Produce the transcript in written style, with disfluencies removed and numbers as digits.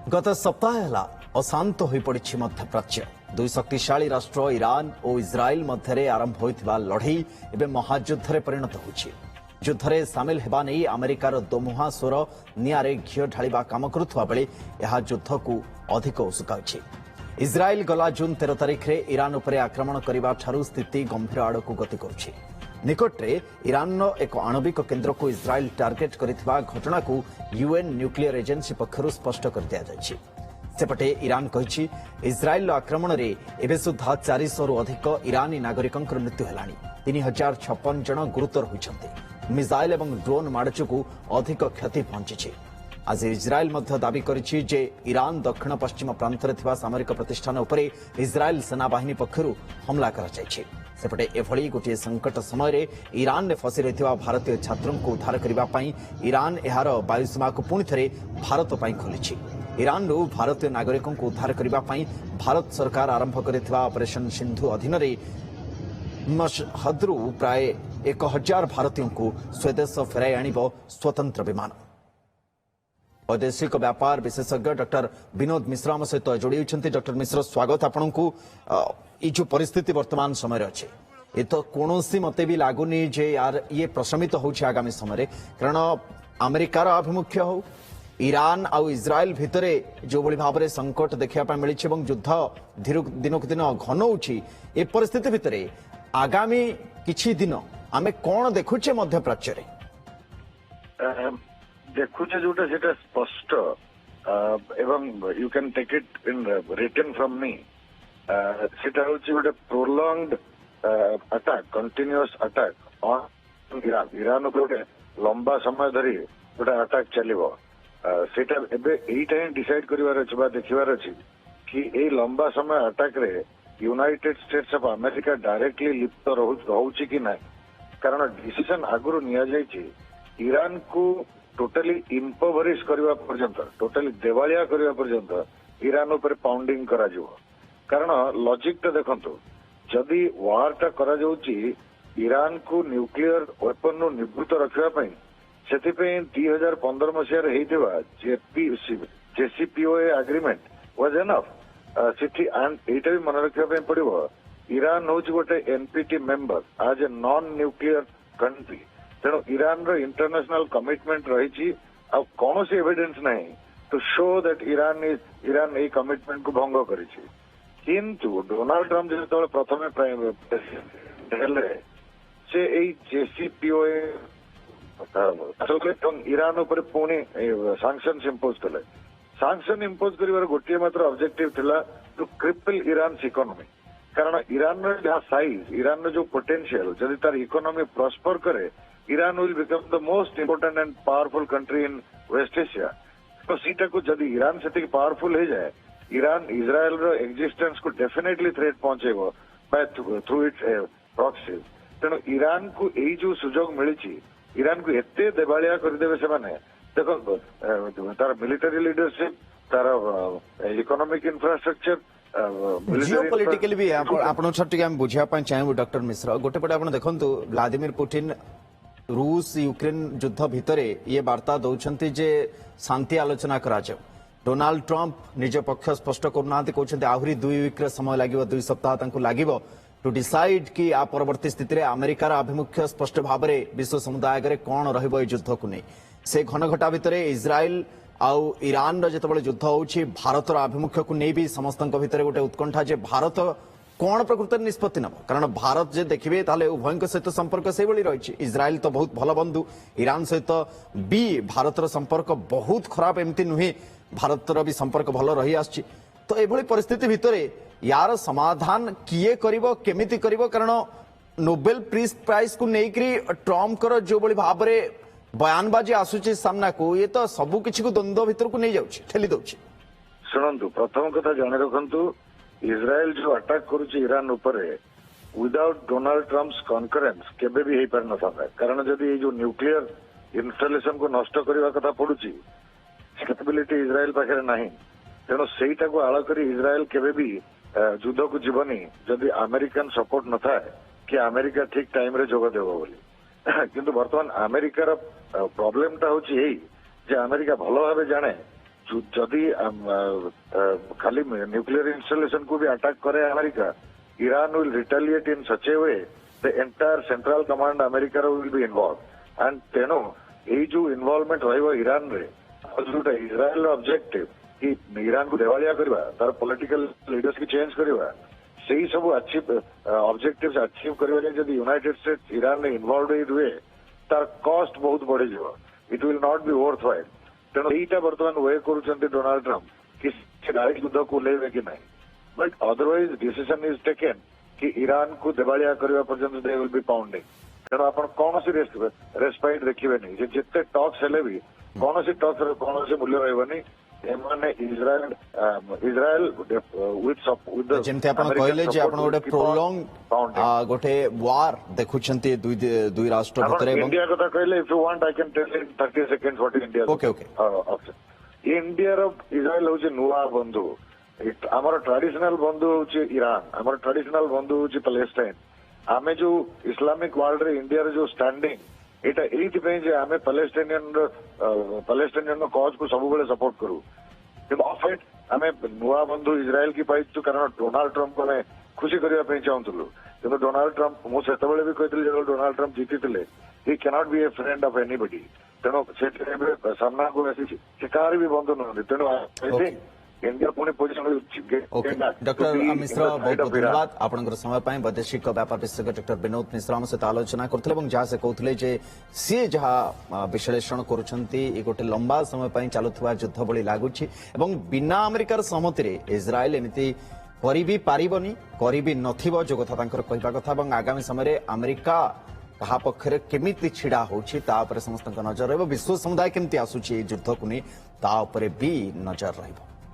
गत सप्ताह है अशांत हो पड़ी मध्यप्राच्य। दुई शक्तिशाली राष्ट्र ईरान और इस्राएल मध्य आरंभ होता लड़ई एवं महायुद्ध परिणत होछि। युद्धरे सामिल हेबा नहीं अमेरिकार दोमुहा स्वर निआरे घीओ ढालिबा काम करुवा बेले यह युद्ध को अधिक उसुकाउछि। इस्राएल गला जून 13 तारिख में ईरान उपर आक्रमण करने ठारू स्थिति गंभीर आड़क गति करुछि। निकटरे ईरान एक आणविक केन्द्र को इस्राएल टार्गेट करथिबा घटना को यूएन न्यूक्लियर एजेंसी पक्षरु स्पष्ट कर दिया जायछि। सेपटे ईरान कहिछि इस्राएल आक्रमण रे एबे सुधा 400 रु अधिक ईरानी नागरिकंकर मृत्यु हेलानी। 3056 जन गुरुतर होइछन्ते। मिसाइल एवं ड्रोन माड़चकु अधिक क्षति पहुंची। आज इस्राएल मध्य दाबी करिछि जे ईरान दक्षिण पश्चिम प्रांत में सामरिक प्रतिष्ठान उपरे इस्राएल सेनाबाहिनी पक्षरु हमला करा जायछि। सेपटे एभली गोटे संकट समय ईरान ने फसी रही भारतीय छात्रों को उद्धार करने ईरान यार वायुसीमा को पुणी थे भारत खोली। ईरान रु भारतीय नागरिकों को उद्धार करने भारत सरकार आरंभ कर ऑपरेशन सिंधु अधीन मशहदरू प्राय 1000 भारतीयों को स्वदेश फेराई आनिब स्वतंत्र विमान। वैदेशिक व्यापार विशेषज्ञ डॉक्टर विनोद मिश्र आम सहित जोड़ी होती। डॉक्टर मिश्र स्वागत आपण को। ये जो परिस्थिति वर्तमान समय अच्छे ये तो कौन सी मत भी लगुनि जे यार ये प्रशमित हो आगामी समय कारण अमेरिकार आभिमुख्य हो ईरान आउ इस्राएल भितर जो भली भाव में संकट देखा मिली युद्ध दिनक दिन घन होची। ए परिस्थिति भितर आगामी किछि दिन आमे कौन देखुचे मध्यप्राच्य रे देखुचे जोटा सेटा स्पष्ट एवं you can take it in written from me सेटा होची गोटे prolonged attack continuous attack on Iran. Iran गोटे लंबा समय धरी गोटे अटैक चलिबो सेटा एबे एटा ही डिसाइड करिवार अछि बा देखिवार अछि कि ए लंबा समय अटैक रे United states of America directly लिप्त रहउछि कि नै। कारण डिसीजन आगुरु निया जायछि ईरान को टोटली इम्पोवरिश करबा पर्यंत टोटली देवालिया करबा पर्यंत ईरान ऊपर पाउंडिंग करा जिवो। कारण लॉजिक तो देखंतु जदि वारटा करा जाउछि ईरान को न्यूक्लियर वेपन नु निवृत्त रखिबा पई सेथिपई 2015 मसियार हेइथिबा जेसीपीओए एग्रीमेंट वाज एनफ सेठी एंड एटा भी मन रखिबा पई पड़िबो ईरान होछि गोटे NPT member as a non nuclear country. तेणु ईरान रो इंटरनेशनल कमिटमेंट रही कौन सी एविडेंस नहीं टू शो दैट ईरान ए कमिटमेंट को भंग करी। किंतु डोनाल्ड ट्रम्प जो प्रथम से जेसीपीओए ईरान उपर पुणी सैंक्शंस इंपोज कले। सैंक्शन इंपोज कर गोटे मात्र ऑब्जेक्टिव थिला टू क्रिपल ईरान इकोनॉमी। कारण ईरान जहाँ साइज ईरान जो पोटेंशियल जदि तार इकोनॉमी प्रॉस्पर करे Iran will become the most important and powerful country in West Asia. तो सीटा को जदि ईरान से पावरफुल हो जाए ईरान इज्राएल रो एक्जिस्टेंस को डेफिनेटली थ्रेट पहुंचेबो बाय थ्रू इट्स प्रॉक्सीज। तेणु ईरान को यही जो सुजोग मिली ईरान को एते देवालिया करदेवे से माने देखो तार मिलिटरी लीडरशिप तार इकोनॉमिक इंफ्रास्ट्रक्चर जियोपॉलिटिकली भी आपण छटी हम बुझिया पय चाहबो। डॉक्टर मिश्र गोटे पटे आपण देखंतु व्लादिमीर पुतिन रूस यूक्रेन युद्ध भितर ये वार्ता दौरान जे शांति आलोचना करा जाओ। डोनाल्ड ट्रंप निज पक्ष स्पष्ट करना कहते आहरी 2 वीक समय लगे 2 सप्ताह लगे टू डिसाइड कि आ परवर्ती स्थिति अमेरिकार आभिमुख्य स्पष्ट भाव में विश्व समुदाय आगे कौन रही युद्ध को नहीं से घन घटा भितर इस्राएल आउ ईरान जो युद्ध होउछि भारत आभिमुख्य को नहीं भी समस्त भितर गोटे उत्कंठा जे भारत कौन प्रकृत निष्पत्ति नब। कारण भारत जे देखिए ताले उभय सहित संपर्क से रही। इस्राएल तो बहुत भल बंधु ईरान सहित भी भारत संपर्क बहुत खराब एमती नुहे भारतर भी संपर्क भल रही आछि। तो एभली परिस्थिति भितर यार समाधान किए करिवो केमिति करिवो। कारण नोबेल पीस प्राइज को लेकर ट्रम्प कर जो भली भाव में बयानबाजी आसुची सामना को ये तो सबु किछि को द्वंद्व भितर को नहीं जाउछि ठेली दउछि। सुनंतु प्रथम कथा जाने रखंतु इस्राएल जो अटैक करुछि ईरान ऊपर विदाउट डोनाल्ड ट्रम्प्स कॉन्करेंस केबे भी हेई पार न था। कारण जदि ये जो न्यूक्लियर इंस्टॉलेशन को नष्ट करबा कथा पडुछि कैपेबिलिटी इस्राएल पाखरे नहीं। तेणु सेटा को आळ करी इस्राएल केबे भी युद्ध को जीवनी जदि अमेरिकन सपोर्ट न था कि अमेरिका ठीक टाइम रे जोग देबो बोली। किंतु वर्तमान अमेरिकार प्रॉब्लम टा होछि एई जे अमेरिका भलो भाबे जाने जदि खाली न्यूक्लियर इंस्टॉलेशन को भी अटैक करे America, Iran will retaliate in such a way the entire central command America will be involved. And तेणु ये जो इन्वॉल्वमेंट रहिबो ईरान रे जोटा इजराइल ऑब्जेक्टिव कि ईरान को देवालिया करबा, तार पॉलिटिकल लीडर्स की चेंज करबा, सेही सब अचीव ऑब्जेक्टिव्स अचीव करबा ले जदी यूनाइटेड स्टेट्स ईरान ने इन्वॉल्वड हुए तार कॉस्ट बहुत बढ़ी जाव, it will not be worth while. तेणु एटा वर्तमान वे करूछन्ती डोनाल्ड ट्रम्प कि डायरेक्ट युद्ध को लेबे कि नहीं, but otherwise decision is taken कि ईरान को देवालिया करबा पर्यंत दे विल बी पाउंडिंग। तेणु आपण कौन सी रेस्पाइट देखिए नहीं, जिते टॉक्स हेले भी कौन सी टॉक्स कौन से मूल्य रहबनी। एमाने इजराइल विथ जेमते आपण कहले जे आपण गोटे प्रोलॉन्ग गोटे वार देखुछन्ती दुई राष्ट्र भितर एवं इंडिया कथा कहले if you want I can tell in 30 seconds what is India. Okay okay India रो इजराइल होचे नुआ बंधु, आमर ट्रेडिशनल बंधु होचे ईरान, आमर ट्रेडिशनल बंधु होचे पैलेस्टाइन। आमे जो इस्लामिक वर्ल्ड रे इंडिया रे जो स्टैंडिंग एटा एथि पे जे आमे पैलेस्टाइनियन कॉज को सब बेले सपोर्ट करू, कि ऑफ इट आमे नुआ बंधु इजराइल की पाइछु कारण डोनाल्ड ट्रम्प को खुशी करिया पे चाहूतलु। किंतु डोनाल्ड ट्रम्प मु सेते बेले भी कहथिले जे डोनाल्ड ट्रम्प जीतिले he cannot be a friend of anybody. तेणु से सामना को ऐसी शिकार भी बंधु न। तेणु आई थिंक इंडिया पुणे पोजिशन। डॉक्टर मिश्र बहुत बहुत धन्यवाद आपनकर समय पाए। वैदेशिक व्यापार विशेषज्ञ डॉक्टर विनोद मिश्र हम सहित आलोचना करथिले এবং जहाँ से कहथिले जे सी जहाँ विश्लेषण करुछंती ए गोटे लंबा समय पाए चालुथवा युद्ध भली लागुछि ଏବଂ बिना अमेरिकार सहमति रे इजराइल एमिति करि भी पारिबनी करि भी नथिबो जो कथा तांकर कहबा कथा ଏବଂ आगामी समय रे अमेरिका कहा पक्षरे केमिति छिड़ा होछि ता ऊपर समस्त नजर रहबो। विश्व समुदाय केमिति आसुछि युद्ध को नहीं ता ऊपर भी नजर रहबो।